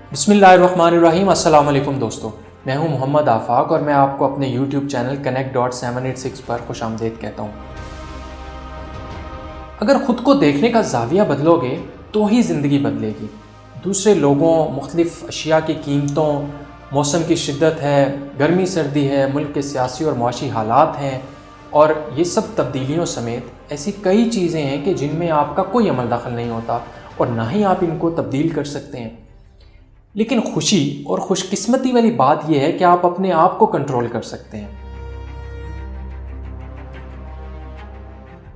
बिस्मिल्लाहिर्रहमानिर्रहीम। अस्सलाम वालेकुम दोस्तों, मैं हूं मोहम्मद आफाक और मैं आपको अपने यूट्यूब चैनल connect.786 पर खुशामदीद कहता हूं। अगर ख़ुद को देखने का ज़ाविया बदलोगे तो ही ज़िंदगी बदलेगी। दूसरे लोगों, मुख्तलिफ़ अशिया की कीमतों, मौसम की शिद्दत है, गर्मी सर्दी है, मुल्क के सियासी और मुआशी हालात हैं और ये सब तब्दीलियों समेत ऐसी कई चीज़ें हैं कि जिनमें आपका कोई अमल दखल नहीं होता और ना ही आप इनको तब्दील कर सकते हैं। लेकिन खुशी और खुशकिस्मती वाली बात यह है कि आप अपने आप को कंट्रोल कर सकते हैं।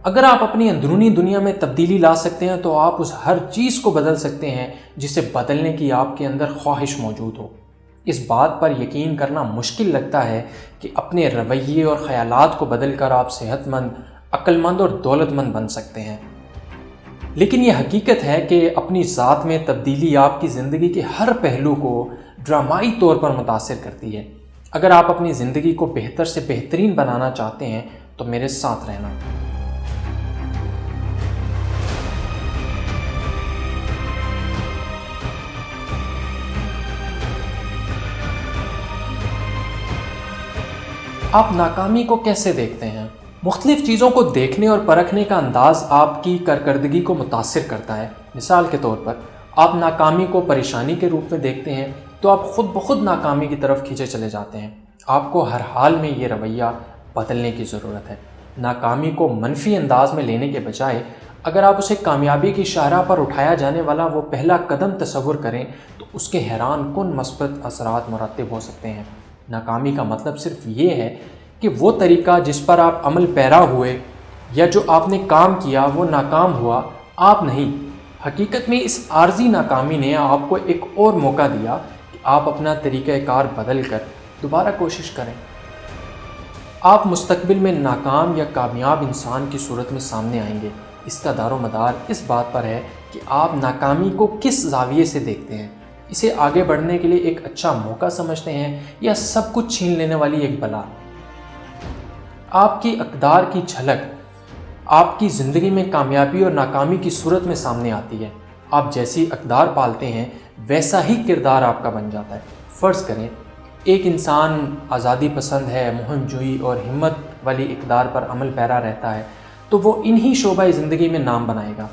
अगर आप अपनी अंदरूनी दुनिया में तब्दीली ला सकते हैं तो आप उस हर चीज़ को बदल सकते हैं जिसे बदलने की आपके अंदर ख्वाहिश मौजूद हो। इस बात पर यकीन करना मुश्किल लगता है कि अपने रवैये और ख़यालात को बदलकर आप सेहतमंद, अक्लमंद और दौलतमंद बन सकते हैं। लेकिन यह हकीकत है कि अपनी ज़ात में तब्दीली आपकी ज़िंदगी के हर पहलू को ड्रामाई तौर पर मुतासिर करती है। अगर आप अपनी ज़िंदगी को बेहतर से बेहतरीन बनाना चाहते हैं तो मेरे साथ रहना। आप नाकामी को कैसे देखते हैं? मुख्तलिफ़ चीज़ों को देखने और परखने का अंदाज़ आपकी कारकर्दगी को मुतासिर करता है। मिसाल के तौर पर आप नाकामी को परेशानी के रूप में देखते हैं तो आप ख़ुद ब खुद नाकामी की तरफ खींचे चले जाते हैं। आपको हर हाल में ये रवैया बदलने की ज़रूरत है। नाकामी को मनफी अंदाज में लेने के बजाय अगर आप उसे कामयाबी की शाहराह पर उठाया जाने वाला वो पहला कदम तसव्वुर करें तो उसके हैरान कुन मस्बत असरात मुरतब हो सकते हैं। नाकामी का मतलब सिर्फ ये है कि वो तरीका जिस पर आप अमल पैरा हुए या जो आपने काम किया वो नाकाम हुआ, आप नहीं। हकीकत में इस आर्जी नाकामी ने आपको एक और मौका दिया कि आप अपना तरीक़ाकार बदल कर दोबारा कोशिश करें। आप मुस्तकबिल में नाकाम या कामयाब इंसान की सूरत में सामने आएंगे। इसका दारोमदार इस बात पर है कि आप नाकामी को किस ज़ाविये से देखते हैं। इसे आगे बढ़ने के लिए एक अच्छा मौका समझते हैं या सब कुछ छीन लेने वाली एक बला। आपकी अक़दार की झलक आपकी ज़िंदगी में कामयाबी और नाकामी की सूरत में सामने आती है। आप जैसी अक़दार पालते हैं वैसा ही किरदार आपका बन जाता है। फ़र्ज़ करें एक इंसान आज़ादी पसंद है, मुहिमजोई और हिम्मत वाली इक़दार पर अमल पैरा रहता है तो वो इन्हीं शोबाए ज़िंदगी में नाम बनाएगा।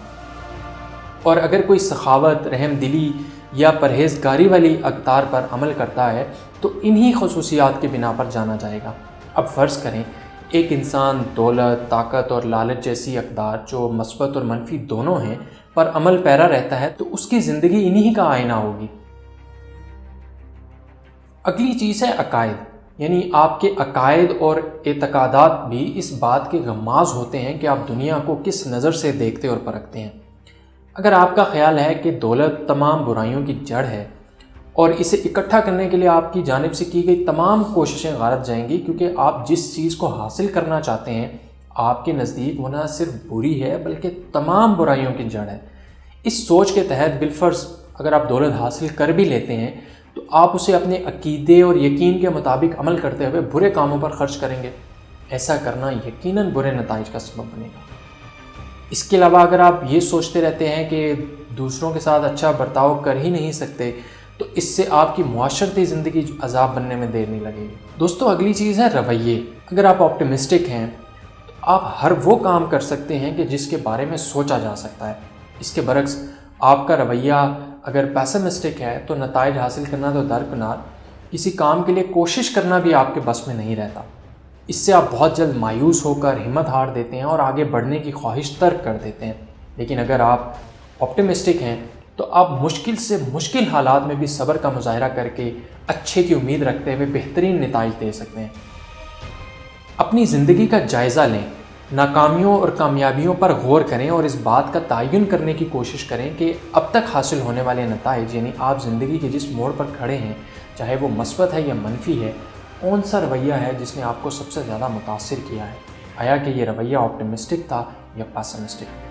और अगर कोई सखावत, रहमदिली या परहेज़गारी वाली अक़दार पर अमल करता है तो इन्हीं ख़ुसूसियात के बिना पर जाना जाएगा। अब फ़र्ज़ करें एक इंसान दौलत, ताकत और लालच जैसी अक़दार जो मस्बत और मनफी दोनों हैं पर अमल पैरा रहता है तो उसकी ज़िंदगी इन्हीं का आईना होगी। अगली चीज़ है अकायद, यानी आपके अकायद और एतक़ादात भी इस बात के गम्माज़ होते हैं कि आप दुनिया को किस नज़र से देखते और परखते हैं। अगर आपका ख़्याल है कि दौलत तमाम बुराइयों की जड़ है और इसे इकट्ठा करने के लिए आपकी जानिब से की गई तमाम कोशिशें गारत जाएंगी क्योंकि आप जिस चीज़ को हासिल करना चाहते हैं आपके नज़दीक वो न सिर्फ बुरी है बल्कि तमाम बुराइयों की जड़ है। इस सोच के तहत बिलफ़र्ज़ अगर आप दौलत हासिल कर भी लेते हैं तो आप उसे अपने अक़ीदे और यकीन के मुताबिक अमल करते हुए बुरे कामों पर ख़र्च करेंगे। ऐसा करना यकीनन बुरे नताइज का सबब बनेगा। इसके अलावा अगर आप ये सोचते रहते हैं कि दूसरों के साथ अच्छा बर्ताव कर ही नहीं सकते तो इससे आपकी मुआशरती ज़िंदगी अज़ाब बनने में देर नहीं लगेगी। दोस्तों अगली चीज़ है रवैये। अगर आप ऑप्टिमिस्टिक हैं तो आप हर वो काम कर सकते हैं कि जिसके बारे में सोचा जा सकता है। इसके बरक्स आपका रवैया अगर पेसिमिस्टिक है तो नताइज हासिल करना तो दरकिनार, किसी काम के लिए कोशिश करना भी आपके बस में नहीं रहता। इससे आप बहुत जल्द मायूस होकर हिम्मत हार देते हैं और आगे बढ़ने की ख्वाहिश तर्क कर देते हैं। लेकिन अगर आप ऑप्टिमिस्टिक हैं तो आप मुश्किल से मुश्किल हालात में भी सब्र का मुज़ाहरा करके अच्छे की उम्मीद रखते हुए बेहतरीन नताइज दे सकते हैं। अपनी ज़िंदगी का जायज़ा लें, नाकामियों और कामयाबियों पर गौर करें और इस बात का तयन करने की कोशिश करें कि अब तक हासिल होने वाले नताइज, यानी आप ज़िंदगी के जिस मोड़ पर खड़े हैं, चाहे वो मस्बत है या मनफी है, कौन सा रवैया है जिसने आपको सबसे ज़्यादा मुतासिर किया है। आया कि ये रवैया ऑप्टिमिस्टिक था या पेसिमिस्टिक।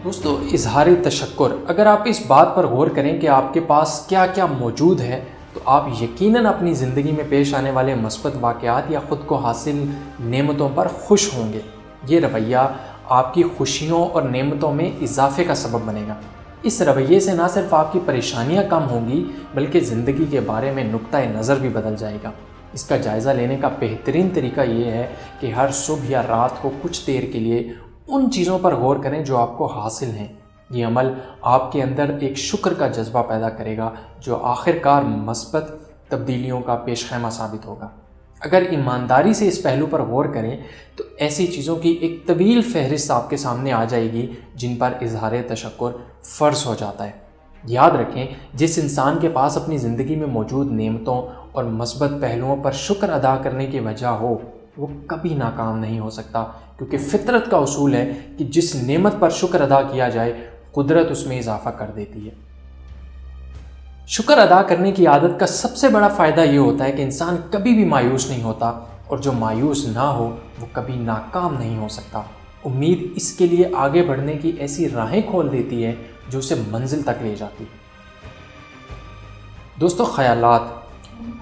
दोस्तों इजहार तशक्कुर, अगर आप इस बात पर गौर करें कि आपके पास क्या क्या मौजूद है تو آپ یقیناً اپنی زندگی میں پیش آنے والے مثبت واقعات یا خود کو حاصل نعمتوں پر خوش ہوں گے۔ یہ رویہ آپ کی خوشیوں اور نعمتوں میں اضافے کا سبب بنے گا۔ اس رویے سے نہ صرف آپ کی پریشانیاں کم ہوں گی بلکہ زندگی کے بارے میں نقطۂ نظر بھی بدل جائے گا۔ اس کا جائزہ لینے کا بہترین طریقہ یہ ہے کہ ہر صبح یا رات کو کچھ دیر کے لیے ان چیزوں پر غور کریں جو آپ کو حاصل ہیں۔ یہ عمل آپ کے اندر ایک شکر کا جذبہ پیدا کرے گا جو آخر کار مثبت تبدیلیوں کا پیش خیمہ ثابت ہوگا۔ اگر ایمانداری سے اس پہلو پر غور کریں تو ایسی چیزوں کی ایک طویل فہرست آپ کے سامنے آ جائے گی جن پر اظہار تشکر فرض ہو جاتا ہے۔ یاد رکھیں، جس انسان کے پاس اپنی زندگی میں موجود نعمتوں اور مثبت پہلوؤں پر شکر ادا کرنے کی وجہ ہو وہ کبھی ناکام نہیں ہو سکتا، کیونکہ فطرت کا اصول ہے کہ جس نعمت پر شکر ادا کیا جائے قدرت اس میں اضافہ کر دیتی ہے۔ شکر ادا کرنے کی عادت کا سب سے بڑا فائدہ یہ ہوتا ہے کہ انسان کبھی بھی مایوس نہیں ہوتا، اور جو مایوس نہ ہو وہ کبھی ناکام نہیں ہو سکتا۔ امید اس کے لیے آگے بڑھنے کی ایسی راہیں کھول دیتی ہے جو اسے منزل تک لے جاتی ہے۔ دوستو، خیالات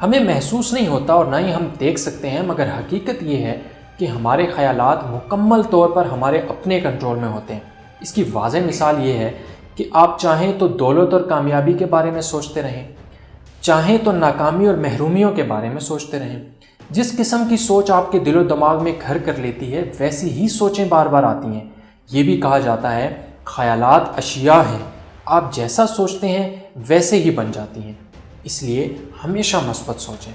ہمیں محسوس نہیں ہوتا اور نہ ہی ہم دیکھ سکتے ہیں، مگر حقیقت یہ ہے کہ ہمارے خیالات مکمل طور پر ہمارے اپنے کنٹرول میں ہوتے ہیں۔ اس کی واضح مثال یہ ہے کہ آپ چاہیں تو دولت اور کامیابی کے بارے میں سوچتے رہیں، چاہیں تو ناکامی اور محرومیوں کے بارے میں سوچتے رہیں۔ جس قسم کی سوچ آپ کے دل و دماغ میں گھر کر لیتی ہے ویسی ہی سوچیں بار بار آتی ہیں۔ یہ بھی کہا جاتا ہے خیالات اشیاء ہیں، آپ جیسا سوچتے ہیں ویسے ہی بن جاتی ہیں، اس لیے ہمیشہ مثبت سوچیں۔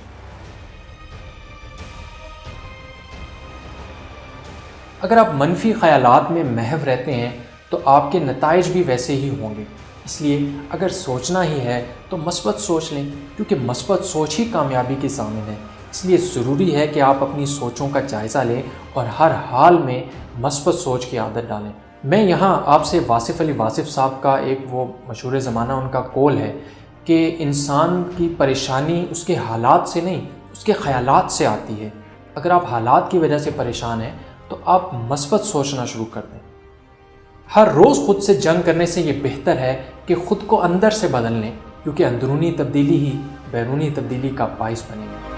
اگر آپ منفی خیالات میں محو رہتے ہیں تو آپ کے نتائج بھی ویسے ہی ہوں گے، اس لیے اگر سوچنا ہی ہے تو مثبت سوچ لیں، کیونکہ مثبت سوچ ہی کامیابی کی ضامن ہے۔ اس لیے ضروری ہے کہ آپ اپنی سوچوں کا جائزہ لیں اور ہر حال میں مثبت سوچ کی عادت ڈالیں۔ میں یہاں آپ سے واصف علی واصف صاحب کا ایک وہ مشہور زمانہ ان کا قول ہے کہ انسان کی پریشانی اس کے حالات سے نہیں، اس کے خیالات سے آتی ہے۔ اگر آپ حالات کی وجہ سے پریشان ہیں تو آپ مثبت سوچنا شروع کر دیں۔ ہر روز خود سے جنگ کرنے سے یہ بہتر ہے کہ خود کو اندر سے بدل لیں، کیونکہ اندرونی تبدیلی ہی بیرونی تبدیلی کا باعث بنے گی۔